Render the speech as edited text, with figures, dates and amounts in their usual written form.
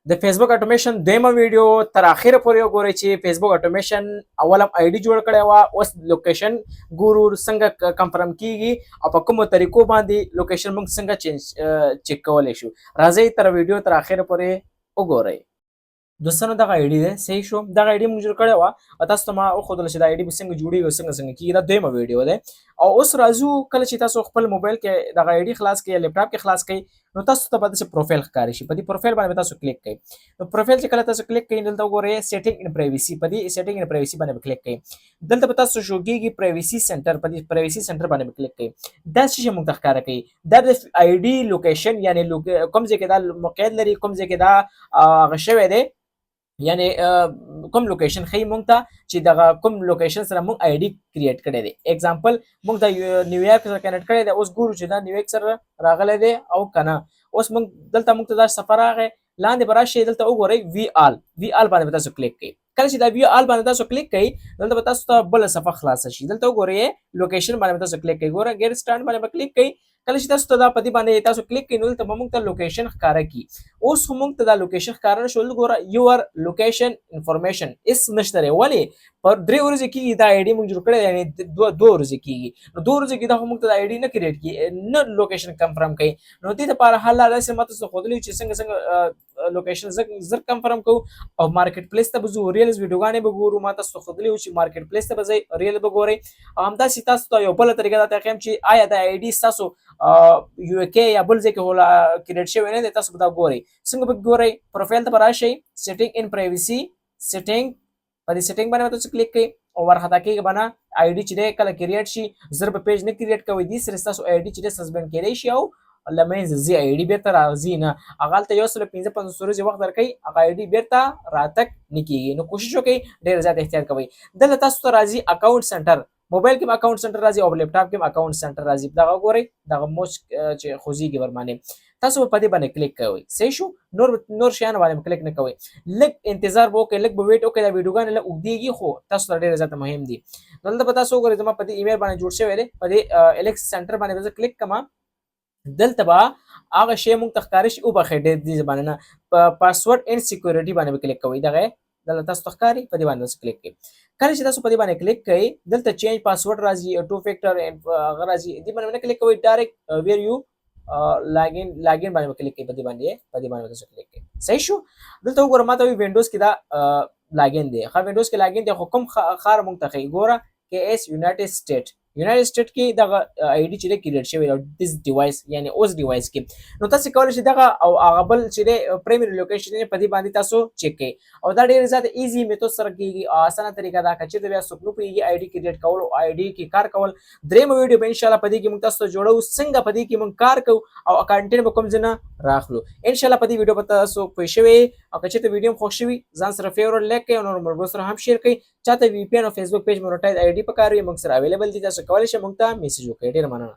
د فیسبوک اټومیشن دیمه ویډیو تر اخره پورې وګورئ چې فیسبوک اټومیشن اولم آی ډي جوړ کړی و، اوس لوکیشن ګورو څنګه کنفرم کیږي او په کومو طریقو باندې لوکیشن موږ څنګه چیک کولی شو. راځئ تر ویډیو تر اخره پورې وګورئ. دوستانو دغه آی ډي ده صحیح شو، دغه آی ډي موږ جوړ کړی وه او تاسو ته ما وښودله چې دا آی ډي به څنګه جوړېږي او څنګه کیږي. دا دویمه ویډیو ده او اوس راځو کله چې تاسو خپل موبایل کې دغه آی ډي خلاص کړئ یا لیپټاپ کې خلاص کړئ نو تاسو ته به داسې پروفایل ښکاري شي. په دې پروفایل باندې تاسو کلیک کړئ. نو پروفایل چې کله تاسو کلیک کړئ دلته وګورئ سیټینګ ان پرایویسي، په دې سیټینګ ان پرایویسي باندې کلیک کړئ. دلته به تاسو شو کېږي پرایویسي سنټر، په دې پرایویسي سنټر باندې کلیک کړئ. دا څه شی موږ ته ښکاره کوي؟ دا د آی ډي لوکیشن یعنی کوم ځای کې دا موقعیت لري، کوم ځای کې دا هغه شوی دی، یعنی کوم لوکیشن ښیي موږ ته چې دغه کوم لوکیشن سره موږ آی ډي کریټ کړی دی. اگزامپل موږ د نیویارک سره کنیکټ کړی دی، اوس ګورو چې دا نیویارک سره راغلی دی او که نه. اوس دلته موږ ته دا صفحه راغی، لاندې به راشئ دلته وګورئ وی آل باندې به تاسو کلیک کړئ. کله چې دا وی آل باندې تاسو کلیک کړئ دلته به تاسو ته بله صفحه خلاصه شي. دلته وګورئ لوکیشن باندې تاسو کلیک کړئ، ګوره ګیټ سټارټ باندې به کلیک کړئ. کله چې تاسو ته دا په دې باندې تاسو کلیک کړئ نو دلته به موږ ته لوکیشن ښکاره کړي. اوس خو موږ ته دا لوکیشن ښکاره نه شول، ګوره یور لوکیشن انفارمیشن هېڅ نشته دی. ولې؟ پر 3 ورځې کېږي دا آی ډي موږ جوړ کړی دی، یعنې 2 ورځې کېږي. نو 2 ورځې کې دا خو موږ ته د آی ډي نه کریټ کړي، نه لوکیشن کنفرم کوي. نو دې دپاره حل لا داسې ما تاسو ته ښودلی چې څنګه لوکیشن زر کنفرم کوو او مارکیټ پلیس ته به ځو، ریلز ویډیوګانې به ګورو. ما تاسو ته ښودلی و چې مارکیټ پلیس ته به ځئ، ریل به ګورئ. همداسې تاسو ته یو بله طریقه دا ښیم چې آیا د آی ډي ستاسو یو کې یا بل ځای کې کریټ شوی نه دی، تاسو به دا ګورئ. څنګه به ګورئ؟ پروفایل ته به راشئ، سیټینګ ان پرایویسي، سیټینګ، په دې سیټینګ باندې به تاسو کلیک کړئ او ورخطا کېږي به نه. آی ډي چې دی کله کریټ شي زر به پیج نه کریټ کوئ، دې سره ستاسو آی ډي چې دی سسپینډ کیدی شي او له منځه ځي، آی ډي بیرته راځي نه. هغه هلته 155 ورځې وخت درکوي، هغه آی ډي بیرته راتګ نه کېږي. نو کوشش وکړئ ډېر زیات احتیاط کوئ. دلته تاسو ته راځي اکونټ سنټر، موبایل کې هم اکونټ سنټر راځي او لیپټاپ کې هم اکونټ سنټر راځي. دغه ګورئ دغه موچ چې خوځېږي ورباندې تاسو به په دې باندې کلیک کوئ. صحیح شو؟ نور شیانو باندې کلیک نه کوئ، لږ انتظار به وکړئ، لږ به ویټ وکړئ. دا ویډیوګانې لږ اوږدېږي خو تاسو ته ډېره زیاته مهم دي. دلته به تاسو وګورئ زما په دې ایمیل باندې جوړ شوی دی، په دې الکس سنټر باندې به زه کلیک کوم. دلته به هغه شی موږ ته ښکاره شي وبخښئ ډېر دې زبانه نه، په پاسورډ اینډ سیکیورټي باندې به کلیک کوئ. دغه دلته تاسو ته ښکاري، په دې باندې تاسو کلیک کړئ. کله چې تاسو په دې باندې کلیک کړئ دلته چینج پاسورډ راځي، 2 فیکټر هغه راځي، دې باندې نه کلیک کوئ، ډایرکټ ویر یو لاګین باندې کلیک کړئ. په دې باندې تاسو کلیک کړئ. صحیح شو؟ دلته وګوره ما ته وایي وینډوز کې دا لاګین دی. ښه وینډوز کې لاګین دی خو کوم ښار موږ ته ښیي؟ ګوره کې ایس یونایټډ سټیټ کې دغه آی ډي چې دی کریټ شوی او دیس ډیوایس یعنی اوس ډیوایس کې. نو تاسو کولی شئ دغه او هغه بل چې دی پرایمري لوکیشن یې په دې باندې تاسو چیک کړئ او دا ډېر زیات ایزي میتود سره کېږي او اسانه طریقه ده. که چېرته بیا څوک نه پوهېږي آی ډي کریټ کول او آی ډي کې کار کول، درېیمه ویډیو به انشاءالله په دې کې موږ تاسو ته جوړو څنګه په دې کې موږ کار کوو او کنټینټ به کوم ځای نه راخلو. انشاءالله په دې ویډیو به تاسو پوه شوي او که چېرته ویډیو هم خوښ شوي ځان سره فیورټ لیک کړئ او نورو ملګرو سره هم شیر کړئ. چاته وي پی این او فیسبوک پیج مونیټایز آی ډي پکار وي موږ سره اویلیبل دي، تاسو کولی شئ موږ ته میسج وکړئ. ډېره مننه.